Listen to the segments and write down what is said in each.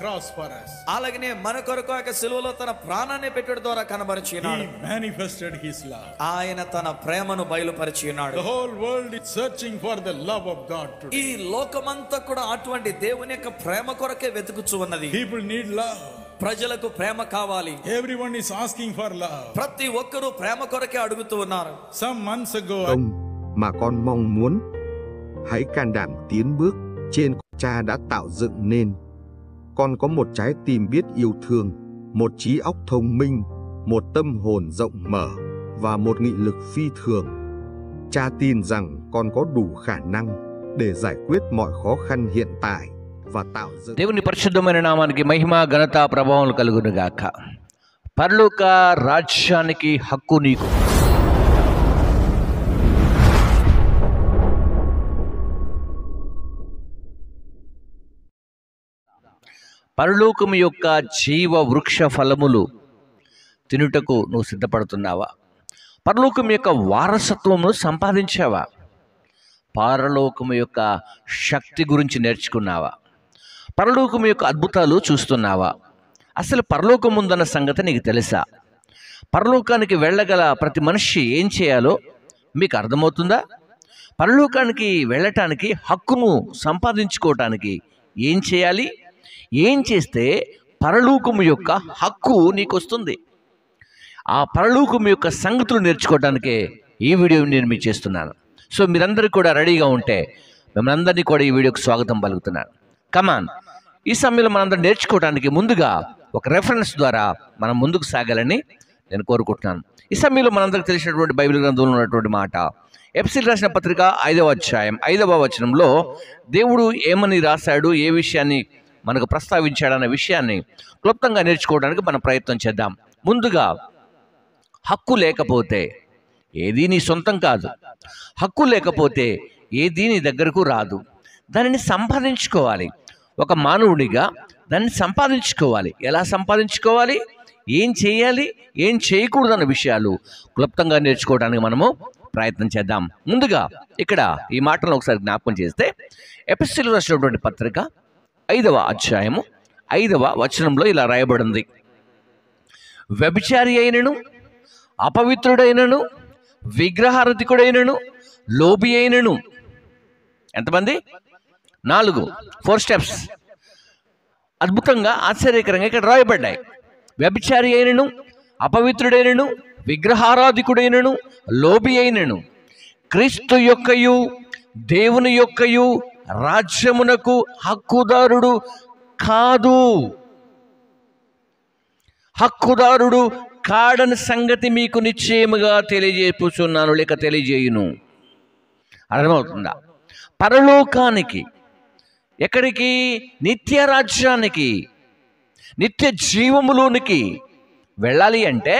cross for us. అలాగనే మన కొరకు ఆయన సిలువలో తన ప్రాణాన్ని పెట్టడం ద్వారా కనబరిచినాడు. He manifested his love. ఆయన తన ప్రేమను బయలుపరిచినాడు. The whole world is searching for the love of God today. ఈ లోకమంతా కూడా అటువంటి దేవుని యొక్క ప్రేమ కొరకే వెతుకుచూ ఉన్నది. People need love. ప్రజలకు ప్రేమ కావాలి. Everyone is asking for love. ప్రతి ఒక్కరూ ప్రేమ కొరకే అడుగుతూ ఉన్నారు. Some months ago, mà con mong muốn hãy can đảm tiến bước trên Cha đã tạo dựng nên. Con có một trái tim biết yêu thương, một trí óc thông minh, một tâm hồn rộng mở và một nghị lực phi thường. Cha tin rằng con có đủ khả năng để giải quyết mọi khó khăn hiện tại và tạo dựng. దేవుని పరిశుద్ధమైన నామానికి మహిమ ఘనత ప్రభావం కలుగును గాక. పరలోక రాజ్యానికి హక్కు నీకు. పరలోకము యొక్క జీవ వృక్ష ఫలములు తినుటకు నువ్వు సిద్ధపడుతున్నావా? పరలోకం యొక్క వారసత్వమును సంపాదించావా? పరలోకము యొక్క శక్తి గురించి నేర్చుకున్నావా? పరలోకము యొక్క అద్భుతాలు చూస్తున్నావా? అసలు పరలోకం ఉందన్న సంగతి నీకు తెలుసా? పరలోకానికి వెళ్ళగల ప్రతి మనిషి ఏం చేయాలో మీకు అర్థమవుతుందా? పరలోకానికి వెళ్ళటానికి హక్కును సంపాదించుకోవటానికి ఏం చేయాలి? ఏం చేస్తే పరలోకము యొక్క హక్కు నీకు వస్తుంది? ఆ పరలోకము యొక్క సంగతులు నేర్చుకోవడానికే ఈ వీడియో నేను మీకు చేస్తున్నాను. సో మీరందరూ కూడా రెడీగా ఉంటే మిమ్మల్ని అందరినీ కూడా ఈ వీడియోకి స్వాగతం పలుకుతున్నాను. కమాన్, ఈ సమయంలో మనందరం నేర్చుకోవడానికి ముందుగా ఒక రెఫరెన్స్ ద్వారా మనం ముందుకు సాగాలని నేను కోరుకుంటున్నాను. ఈ సమయంలో మనందరికి తెలిసినటువంటి బైబిల్ గ్రంథంలో ఉన్నటువంటి మాట, ఎఫెసీయులకు రాసిన పత్రిక 5వ అధ్యాయం 5వ వచనంలో దేవుడు ఏమని రాశాడు, ఏ విషయాన్ని మనకు ప్రస్తావించాడన్న విషయాన్ని క్లుప్తంగా నేర్చుకోవడానికి మనం ప్రయత్నం చేద్దాం. ముందుగా, హక్కు లేకపోతే ఏదీ నీ సొంతం కాదు. హక్కు లేకపోతే ఏదీ నీ దగ్గరకు రాదు. దానిని సంపాదించుకోవాలి. ఒక మానవుడిగా దాన్ని సంపాదించుకోవాలి. ఎలా సంపాదించుకోవాలి, ఏం చేయాలి, ఏం చేయకూడదన్న విషయాలు క్లుప్తంగా నేర్చుకోవడానికి మనము ప్రయత్నం చేద్దాం. ముందుగా ఇక్కడ ఈ మాటలను ఒకసారి జ్ఞాపకం చేస్తే, ఎఫెసీయులకు రాసినటువంటి పత్రిక 5వ అధ్యాయము 5వ వచనంలో ఇలా రాయబడింది, వ్యభిచారి అయినను, అపవిత్రుడైనను, విగ్రహారాధికుడైనను, లోబి అయినను. ఎంతమంది? 4 స్టెప్స్ అద్భుతంగా ఆశ్చర్యకరంగా ఇక్కడ రాయబడ్డాయి. వ్యభిచారి అయినను, అపవిత్రుడైనను, విగ్రహారాధికుడైనను, లోబి అయినను క్రీస్తు యొక్కయు దేవుని యొక్కయు రాజ్యమునకు హక్కుదారుడు కాదు. హక్కుదారుడు కాడని సంగతి మీకు నిశ్చయముగా తెలియజేపుచున్నాను, లేక తెలియజేయును. అర్థమవుతుందా? పరలోకానికి, ఎక్కడికి? నిత్య రాజ్యానికి, నిత్య జీవములోనికి వెళ్ళాలి అంటే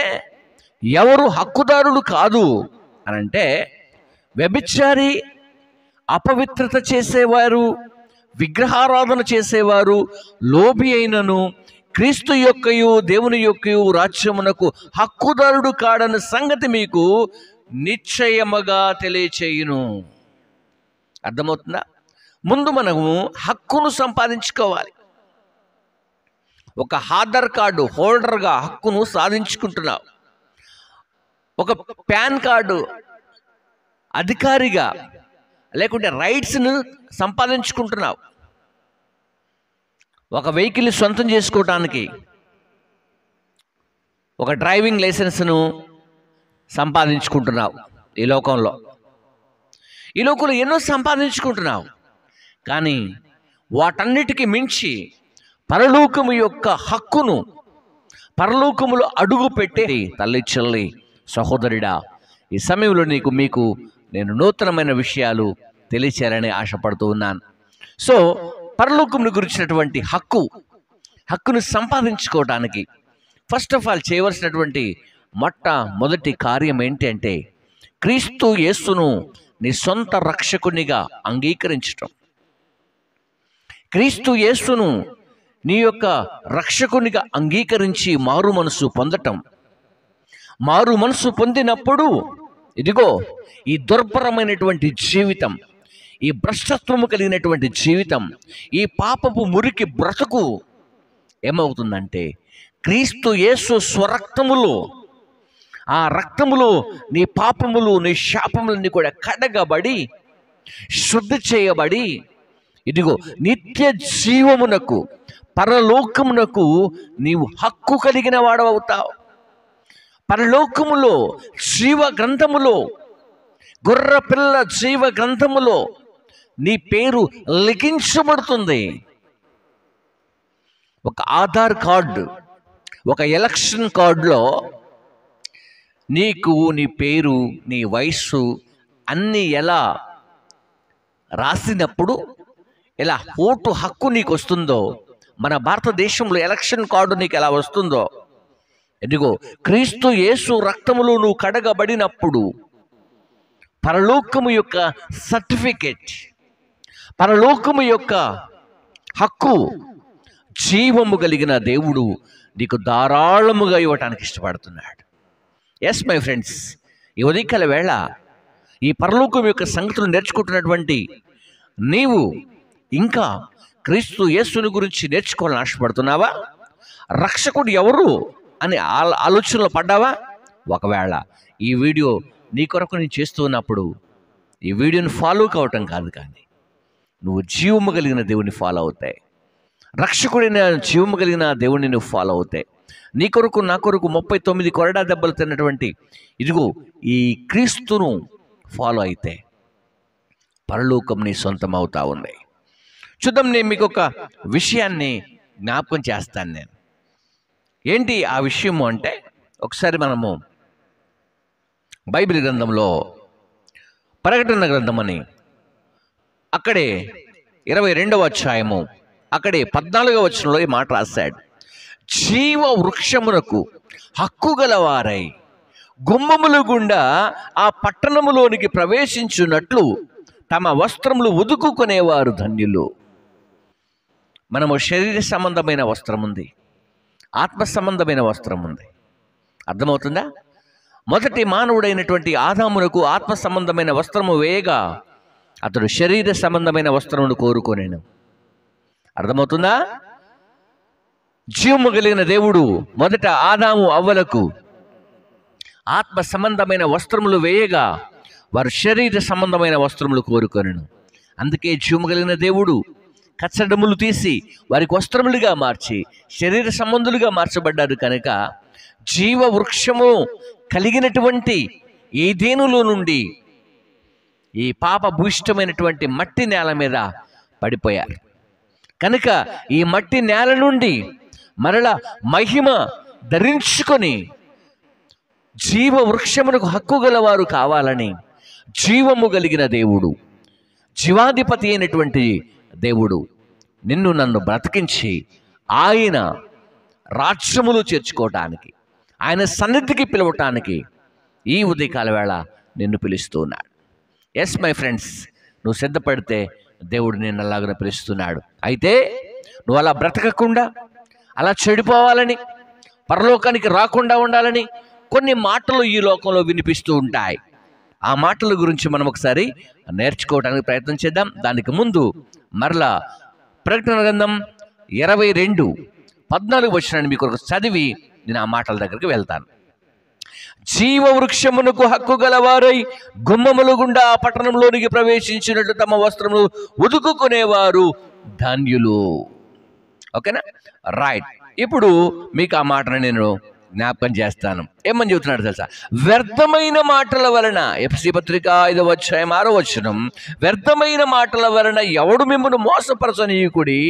ఎవరు హక్కుదారుడు కాదు అని అంటే, వ్యభిచారి, అపవిత్రత చేసేవారు, విగ్రహారాధన చేసేవారు, లోబి అయినను క్రీస్తు యొక్కయు దేవుని యొక్కయు రాజ్యమునకు హక్కుదారుడు కాడన్న సంగతి మీకు నిశ్చయముగా తెలియచేయును. అర్థమవుతుందా? ముందు మనము హక్కును సంపాదించుకోవాలి. ఒక ఆధార్ కార్డు హోల్డర్గా హక్కును సాధించుకుంటున్నావు. ఒక పాన్ కార్డు అధికారిగా లేకుంటే రైట్స్ను సంపాదించుకుంటున్నావు. ఒక వెహికల్ని సొంతం చేసుకోవటానికి ఒక డ్రైవింగ్ లైసెన్స్ను సంపాదించుకుంటున్నావు. ఈ లోకంలో ఎన్నో సంపాదించుకుంటున్నావు. కానీ వాటన్నిటికీ మించి పరలోకము యొక్క హక్కును, పరలోకములో అడుగు పెట్టే తల్లి, చెల్లి, సహోదరుడా, ఈ సమయంలో మీకు నేను నూతనమైన విషయాలు తెలియచేయాలని ఆశపడుతూ ఉన్నాను. సో పరలోకమును గురించినటువంటి హక్కును సంపాదించుకోవడానికి ఫస్ట్ ఆఫ్ ఆల్ చేయవలసినటువంటి మొట్టమొదటి కార్యం ఏంటి అంటే, క్రీస్తు యేసును నీ సొంత రక్షకునిగా అంగీకరించటం. క్రీస్తు యేసును నీ యొక్క రక్షకునిగా అంగీకరించి మారు మనసు పొందటం. మారు మనసు పొందినప్పుడు ఇదిగో ఈ దుర్భరమైనటువంటి జీవితం, ఈ భ్రష్టత్వము కలిగినటువంటి జీవితం, ఈ పాపపు మురికి బ్రతుకు ఏమవుతుందంటే క్రీస్తు యేసు స్వరక్తములో, ఆ రక్తములో నీ పాపములు, నీ శాపములన్నీ కూడా కడగబడి శుద్ధి చేయబడి, ఇదిగో నిత్య జీవమునకు, పరలోకమునకు నీవు హక్కు కలిగిన వాడవుతావు. పరలోకములో జీవ గ్రంథములో, గొర్రె పిల్ల జీవ గ్రంథములో నీ పేరు లిఖించబడుతుంది. ఒక ఆధార్ కార్డు, ఒక ఎలక్షన్ కార్డులో నీకు నీ పేరు, నీ వయస్సు అన్నీ ఎలా రాసినప్పుడు ఎలా ఓటు హక్కు నీకు వస్తుందో, మన భారతదేశంలో ఎలక్షన్ కార్డు నీకు ఎలా వస్తుందో, ఇదిగో క్రీస్తు యేసు రక్తములో నువ్వు కడగబడినప్పుడు పరలోకము యొక్క సర్టిఫికెట్, పరలోకము యొక్క హక్కు, జీవము కలిగిన దేవుడు నీకు ధారాళముగా ఇవ్వటానికి ఇష్టపడుతున్నాడు. ఎస్ మై ఫ్రెండ్స్, ఈ ఉదయకాల వేళ ఈ పరలోకం యొక్క సంగతులు నేర్చుకుంటున్నటువంటి నీవు ఇంకా క్రీస్తు యేసుని గురించి నేర్చుకోవాలని ఆశపడుతున్నావా? రక్షకుడు ఎవరు అని ఆలోచనలో పడ్డావా? ఒకవేళ ఈ వీడియో నీ కొరకు నేను చేస్తున్నప్పుడు ఈ వీడియోని ఫాలో కావటం కాదు, కానీ నువ్వు జీవము కలిగిన దేవుని ఫాలో అవుతాయి. రక్షకుడైన జీవము కలిగిన దేవుడిని నువ్వు ఫాలో అవుతాయి. నీ కొరకు, నా కొరకు 39 కొరడా దెబ్బలు తిన్నటువంటి ఇదిగో ఈ క్రీస్తును ఫాలో అయితే పరలోకం నీ సొంతం అవుతా ఉంది. చూద్దాం, నేను మీకు ఒక విషయాన్ని జ్ఞాపకం చేస్తాను. నేను ఏంటి ఆ విషయము అంటే, ఒకసారి మనము బైబిల్ గ్రంథంలో ప్రకటన గ్రంథం అని, అక్కడే 22వ అధ్యాయము, అక్కడే 14వ వచనంలో ఈ మాట రాశాడు. జీవ వృక్షమునకు హక్కు గలవారై గుమ్మముల గుండా ఆ పట్టణములోనికి ప్రవేశించున్నట్లు తమ వస్త్రములు ఉదుకుకునేవారు ధన్యులు. మనము శరీర సంబంధమైన వస్త్రం ఉంది, ఆత్మ సంబంధమైన వస్త్రం ఉంది. అర్థమవుతుందా? మొదటి మానవుడైనటువంటి ఆదామునకు ఆత్మ సంబంధమైన వస్త్రము వేయగా అతడు శరీర సంబంధమైన వస్త్రమును కోరుకోనేను. అర్థమవుతుందా? జీవము కలిగిన దేవుడు మొదట ఆదాము అవ్వలకు ఆత్మ సంబంధమైన వస్త్రములు వేయగా వారు శరీర సంబంధమైన వస్త్రములు కోరుకొనెను. అందుకే జీవము కలిగిన దేవుడు కచ్చడములు తీసి వారికి వస్త్రములుగా మార్చి శరీర సంబంధులుగా మార్చబడ్డారు. కనుక జీవ వృక్షము కలిగినటువంటి ఏదేనులో నుండి ఈ పాప భూయిష్టమైనటువంటి మట్టి నేల మీద పడిపోయారు. కనుక ఈ మట్టి నేల నుండి మరల మహిమ ధరించుకొని జీవ వృక్షమునకు హక్కు గలవారు కావాలని జీవము కలిగిన దేవుడు, జీవాధిపతి అయినటువంటి దేవుడు నిన్ను నన్ను బ్రతికించి ఆయన రాజ్యములు చేర్చుకోవటానికి, ఆయన సన్నిధికి పిలవటానికి ఈ ఉదయకాల వేళ నిన్ను పిలుస్తూ ఉన్నాడు. ఎస్ మై ఫ్రెండ్స్, నువ్వు సిద్ధపడితే దేవుడు నిన్ను అలాగనే పిలుస్తున్నాడు. అయితే నువ్వు అలా బ్రతకకుండా, అలా చెడిపోవాలని, పరలోకానికి రాకుండా ఉండాలని కొన్ని మాటలు ఈ లోకంలో వినిపిస్తూ ఉంటాయి. ఆ మాటల గురించి మనం ఒకసారి నేర్చుకోవడానికి ప్రయత్నం చేద్దాం. దానికి ముందు మరలా ప్రకటన గ్రంథం 22:14 వచనాన్ని మీకు చదివి నేను ఆ మాటల దగ్గరికి వెళ్తాను. జీవ వృక్షమునకు హక్కు గలవారై గుమ్మముల గుండా ఆ పట్టణంలోనికి ప్రవేశించినట్లు తమ వస్త్రములు ఉదుకుకునేవారు ధన్యులు. ఓకేనా? రైట్. ఇప్పుడు మీకు ఆ మాటను నేను జ్ఞాపకం చేస్తాను. ఏమని చెబుతున్నాడు తెలుసా? వ్యర్థమైన మాటల వలన, ఎఫెసీ పత్రిక 5వ అధ్యాయం 6వ వచనం, వ్యర్థమైన మాటల వలన ఎవడు మిమ్మల్ని మోసపరచనీయుకుడి,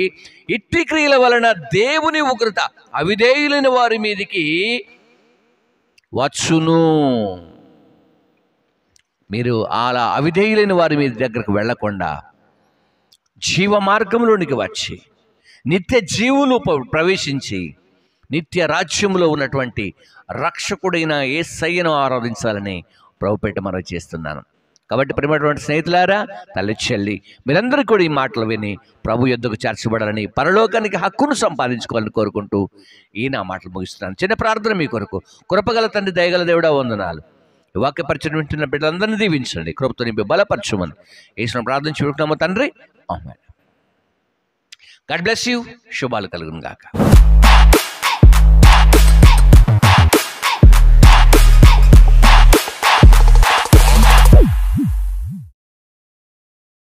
ఇట్టి క్రియల వలన దేవుని ఉగ్రత అవిధేయులైన వారి మీదికి వచ్చును. మీరు అలా అవిధేయులైన వారి మీద దగ్గరకు వెళ్లకుండా జీవ మార్గంలోనికి వచ్చి నిత్య జీవులు ప్రవేశించి నిత్య రాజ్యములో ఉన్నటువంటి రక్షకుడైన యేసయ్యను ఆరాధించాలని ప్రభుపేట మనం చేస్తున్నాను. కాబట్టి ప్రియమైనటువంటి స్నేహితులారా, తల్లి చెల్లి, మీరందరూ కూడా ఈ మాటలు విని ప్రభు యొద్దకు చేర్చబడాలని, పరలోకానికి హక్కును సంపాదించుకోవాలని కోరుకుంటూ ఈ నా మాటలు ముగిస్తున్నాను. చిన్న ప్రార్థన మీ కొరకు. కృపగల తండ్రి, దయగల దేవుడా, వందనాలు. ఈ వాక్య పరిచయం వింటున్న బిడ్డలందరినీ దీవించండి, కృపతో నింపి బలపరచుమని యేసును ప్రార్థించి వింటున్నాము తండ్రి. ఆమేన్. God bless you. శుభాలు కలుగును గాక.